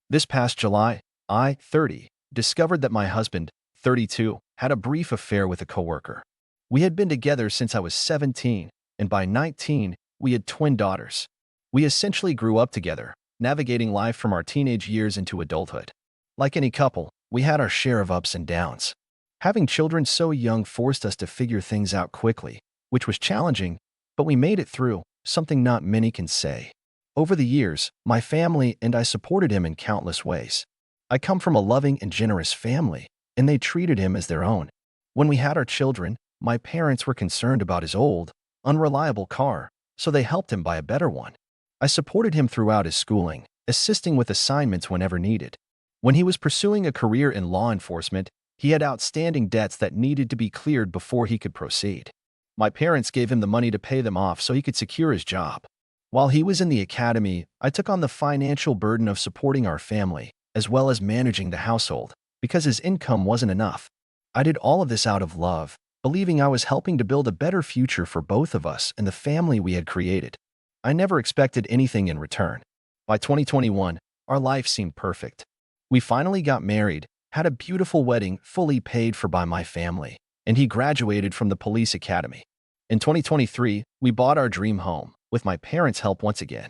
This past July, I, 30, discovered that my husband, 32, had a brief affair with a coworker. We had been together since I was 17, and by 19, we had twin daughters. We essentially grew up together, navigating life from our teenage years into adulthood. Like any couple, we had our share of ups and downs. Having children so young forced us to figure things out quickly, which was challenging, but we made it through, something not many can say. Over the years, my family and I supported him in countless ways. I come from a loving and generous family, and they treated him as their own. When we had our children, my parents were concerned about his old, unreliable car, so they helped him buy a better one. I supported him throughout his schooling, assisting with assignments whenever needed. When he was pursuing a career in law enforcement, he had outstanding debts that needed to be cleared before he could proceed. My parents gave him the money to pay them off so he could secure his job. While he was in the academy, I took on the financial burden of supporting our family, as well as managing the household, because his income wasn't enough. I did all of this out of love, believing I was helping to build a better future for both of us and the family we had created. I never expected anything in return. By 2021, our life seemed perfect. We finally got married, had a beautiful wedding fully paid for by my family, and he graduated from the police academy. In 2023, we bought our dream home, with my parents' help once again.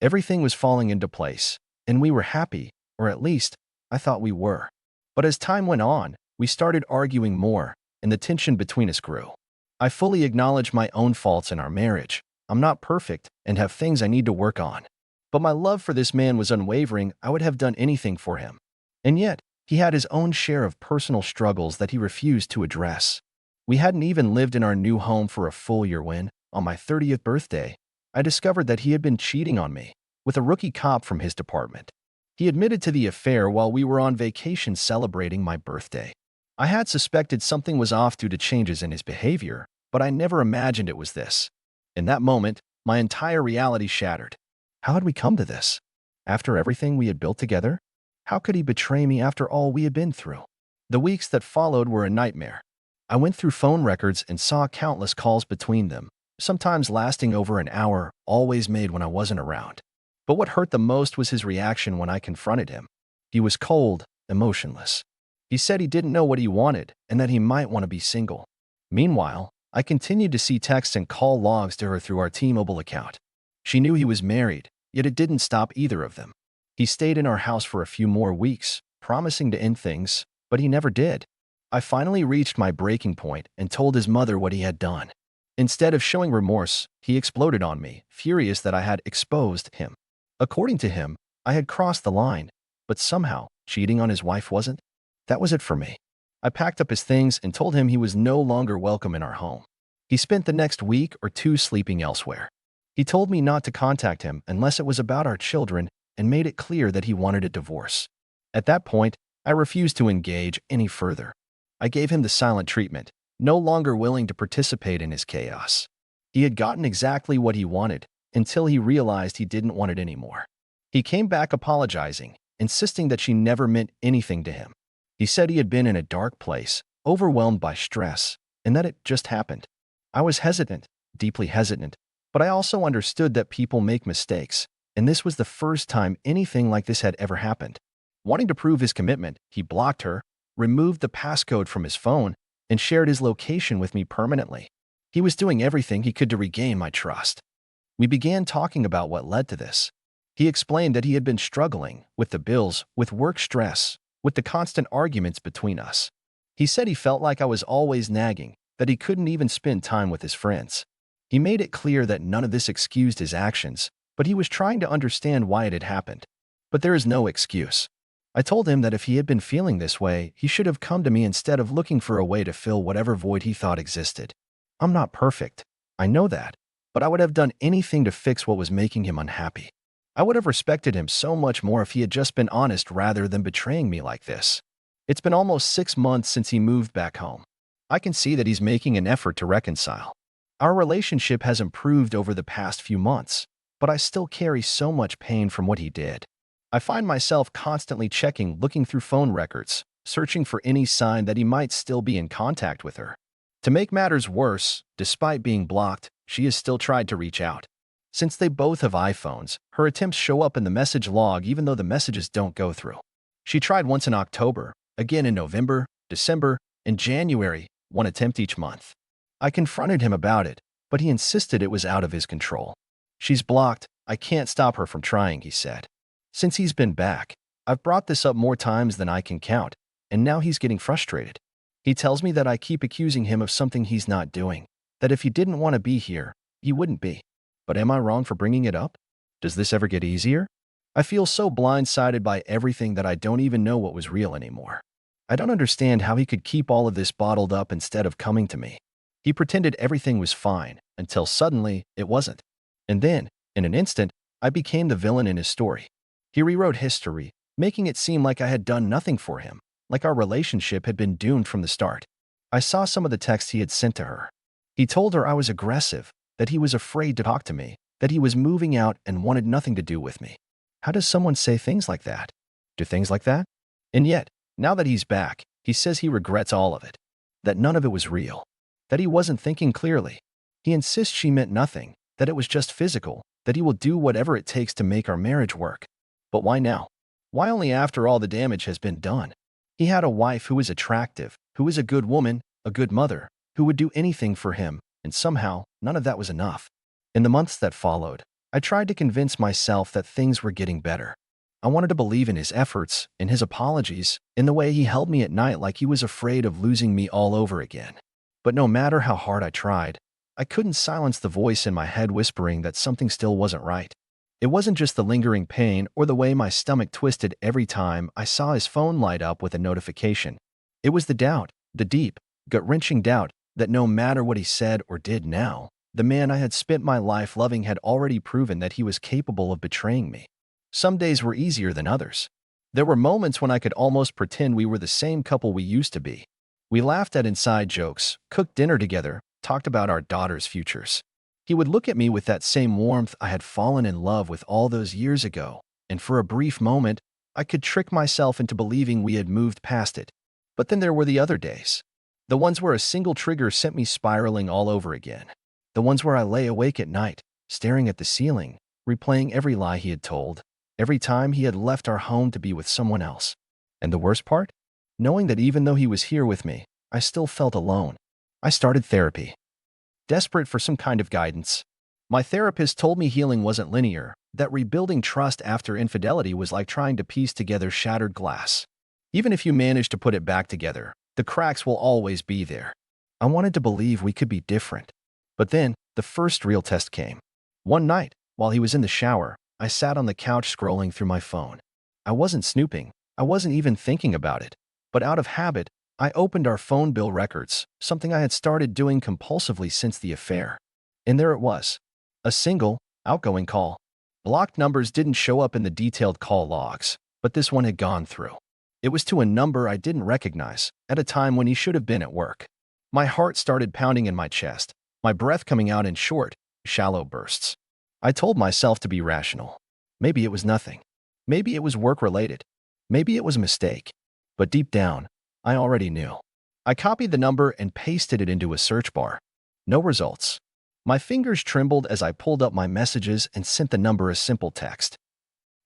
Everything was falling into place, and we were happy, or at least, I thought we were. But as time went on, we started arguing more, and the tension between us grew. I fully acknowledge my own faults in our marriage. I'm not perfect and have things I need to work on. But my love for this man was unwavering. I would have done anything for him. And yet, he had his own share of personal struggles that he refused to address. We hadn't even lived in our new home for a full year when, on my 30th birthday, I discovered that he had been cheating on me with a rookie cop from his department. He admitted to the affair while we were on vacation celebrating my birthday. I had suspected something was off due to changes in his behavior, but I never imagined it was this. In that moment, my entire reality shattered. How had we come to this? After everything we had built together? How could he betray me after all we had been through? The weeks that followed were a nightmare. I went through phone records and saw countless calls between them, sometimes lasting over an hour, always made when I wasn't around. But what hurt the most was his reaction when I confronted him. He was cold, emotionless. He said he didn't know what he wanted and that he might want to be single. Meanwhile, I continued to see texts and call logs to her through our T-Mobile account. She knew he was married, yet it didn't stop either of them. He stayed in our house for a few more weeks, promising to end things, but he never did. I finally reached my breaking point and told his mother what he had done. Instead of showing remorse, he exploded on me, furious that I had exposed him. According to him, I had crossed the line, but somehow, cheating on his wife wasn't. That was it for me. I packed up his things and told him he was no longer welcome in our home. He spent the next week or two sleeping elsewhere. He told me not to contact him unless it was about our children and made it clear that he wanted a divorce. At that point, I refused to engage any further. I gave him the silent treatment, no longer willing to participate in his chaos. He had gotten exactly what he wanted until he realized he didn't want it anymore. He came back apologizing, insisting that she never meant anything to him. He said he had been in a dark place, overwhelmed by stress, and that it just happened. I was hesitant, deeply hesitant, but I also understood that people make mistakes, and this was the first time anything like this had ever happened. Wanting to prove his commitment, he blocked her, removed the passcode from his phone, and shared his location with me permanently. He was doing everything he could to regain my trust. We began talking about what led to this. He explained that he had been struggling with the bills, with work stress, with the constant arguments between us. He said he felt like I was always nagging, that he couldn't even spend time with his friends. He made it clear that none of this excused his actions, but he was trying to understand why it had happened. But there is no excuse. I told him that if he had been feeling this way, he should have come to me instead of looking for a way to fill whatever void he thought existed. I'm not perfect. I know that. But I would have done anything to fix what was making him unhappy. I would have respected him so much more if he had just been honest rather than betraying me like this. It's been almost 6 months since he moved back home. I can see that he's making an effort to reconcile. Our relationship has improved over the past few months, but I still carry so much pain from what he did. I find myself constantly looking through phone records, searching for any sign that he might still be in contact with her. To make matters worse, despite being blocked, she has still tried to reach out. Since they both have iPhones, her attempts show up in the message log even though the messages don't go through. She tried once in October, again in November, December, and January, one attempt each month. I confronted him about it, but he insisted it was out of his control. She's blocked. I can't stop her from trying, he said. Since he's been back, I've brought this up more times than I can count, and now he's getting frustrated. He tells me that I keep accusing him of something he's not doing, that if he didn't want to be here, he wouldn't be. But am I wrong for bringing it up? Does this ever get easier? I feel so blindsided by everything that I don't even know what was real anymore. I don't understand how he could keep all of this bottled up instead of coming to me. He pretended everything was fine, until suddenly it wasn't. And then, in an instant, I became the villain in his story. He rewrote history, making it seem like I had done nothing for him, like our relationship had been doomed from the start. I saw some of the texts he had sent to her. He told her I was aggressive, that he was afraid to talk to me, that he was moving out and wanted nothing to do with me. How does someone say things like that? Do things like that? And yet, now that he's back, he says he regrets all of it, that none of it was real, that he wasn't thinking clearly. He insists she meant nothing, that it was just physical, that he will do whatever it takes to make our marriage work. But why now? Why only after all the damage has been done? He had a wife who was attractive, who was a good woman, a good mother, who would do anything for him, and somehow, none of that was enough. In the months that followed, I tried to convince myself that things were getting better. I wanted to believe in his efforts, in his apologies, in the way he held me at night like he was afraid of losing me all over again. But no matter how hard I tried, I couldn't silence the voice in my head whispering that something still wasn't right. It wasn't just the lingering pain or the way my stomach twisted every time I saw his phone light up with a notification. It was the doubt, the deep, gut-wrenching doubt that no matter what he said or did now, the man I had spent my life loving had already proven that he was capable of betraying me. Some days were easier than others. There were moments when I could almost pretend we were the same couple we used to be. We laughed at inside jokes, cooked dinner together, talked about our daughters' futures. He would look at me with that same warmth I had fallen in love with all those years ago, and for a brief moment, I could trick myself into believing we had moved past it. But then there were the other days. The ones where a single trigger sent me spiraling all over again. The ones where I lay awake at night, staring at the ceiling, replaying every lie he had told, every time he had left our home to be with someone else. And the worst part? Knowing that even though he was here with me, I still felt alone. I started therapy, desperate for some kind of guidance. My therapist told me healing wasn't linear, that rebuilding trust after infidelity was like trying to piece together shattered glass. Even if you manage to put it back together, the cracks will always be there. I wanted to believe we could be different. But then, the first real test came. One night, while he was in the shower, I sat on the couch scrolling through my phone. I wasn't snooping. I wasn't even thinking about it. But out of habit, I opened our phone bill records, something I had started doing compulsively since the affair. And there it was. A single, outgoing call. Blocked numbers didn't show up in the detailed call logs, but this one had gone through. It was to a number I didn't recognize, at a time when he should have been at work. My heart started pounding in my chest, my breath coming out in short, shallow bursts. I told myself to be rational. Maybe it was nothing. Maybe it was work-related. Maybe it was a mistake. But deep down, I already knew. I copied the number and pasted it into a search bar. No results. My fingers trembled as I pulled up my messages and sent the number a simple text.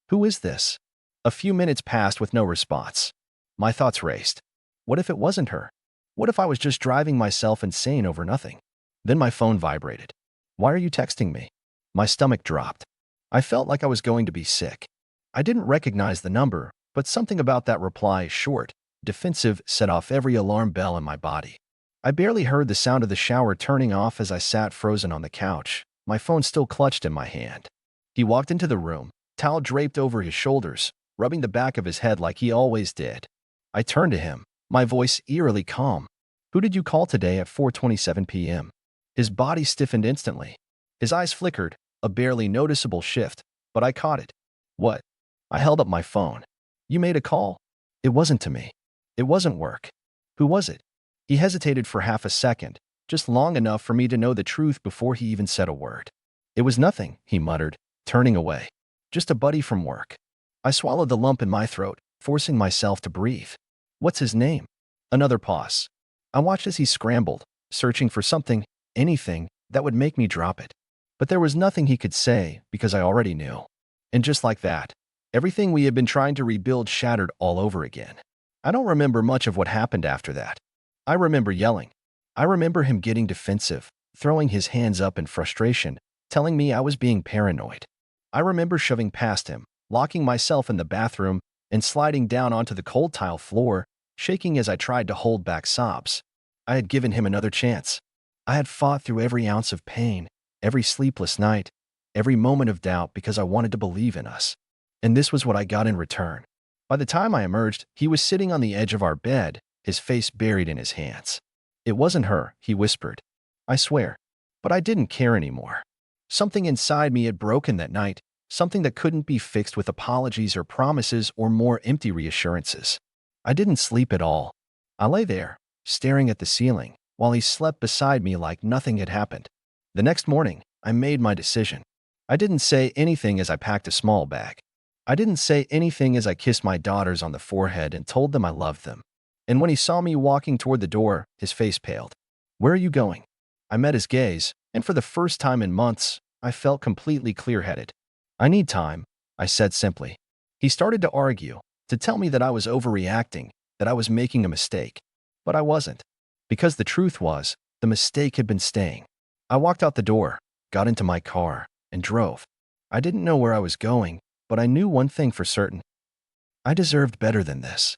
Who is this? A few minutes passed with no response. My thoughts raced. What if it wasn't her? What if I was just driving myself insane over nothing? Then my phone vibrated. Why are you texting me? My stomach dropped. I felt like I was going to be sick. I didn't recognize the number, but something about that reply, short, defensive, set off every alarm bell in my body. I barely heard the sound of the shower turning off as I sat frozen on the couch, my phone still clutched in my hand. He walked into the room, towel draped over his shoulders, rubbing the back of his head like he always did. I turned to him, my voice eerily calm. Who did you call today at 4:27 p.m.? His body stiffened instantly. His eyes flickered, a barely noticeable shift, but I caught it. What? I held up my phone. You made a call. It wasn't to me. It wasn't work. Who was it? He hesitated for half a second, just long enough for me to know the truth before he even said a word. It was nothing, he muttered, turning away. Just a buddy from work. I swallowed the lump in my throat, forcing myself to breathe. What's his name? Another pause. I watched as he scrambled, searching for something, anything, that would make me drop it. But there was nothing he could say because I already knew. And just like that, everything we had been trying to rebuild shattered all over again. I don't remember much of what happened after that. I remember yelling. I remember him getting defensive, throwing his hands up in frustration, telling me I was being paranoid. I remember shoving past him, locking myself in the bathroom, and sliding down onto the cold tile floor, shaking as I tried to hold back sobs. I had given him another chance. I had fought through every ounce of pain, every sleepless night, every moment of doubt because I wanted to believe in us. And this was what I got in return. By the time I emerged, he was sitting on the edge of our bed, his face buried in his hands. It wasn't her, he whispered. I swear. But I didn't care anymore. Something inside me had broken that night, something that couldn't be fixed with apologies or promises or more empty reassurances. I didn't sleep at all. I lay there, staring at the ceiling, while he slept beside me like nothing had happened. The next morning, I made my decision. I didn't say anything as I packed a small bag. I didn't say anything as I kissed my daughters on the forehead and told them I loved them. And when he saw me walking toward the door, his face paled. Where are you going? I met his gaze, and for the first time in months, I felt completely clear-headed. I need time, I said simply. He started to argue, to tell me that I was overreacting, that I was making a mistake. But I wasn't. Because the truth was, the mistake had been staying. I walked out the door, got into my car, and drove. I didn't know where I was going, but I knew one thing for certain. I deserved better than this.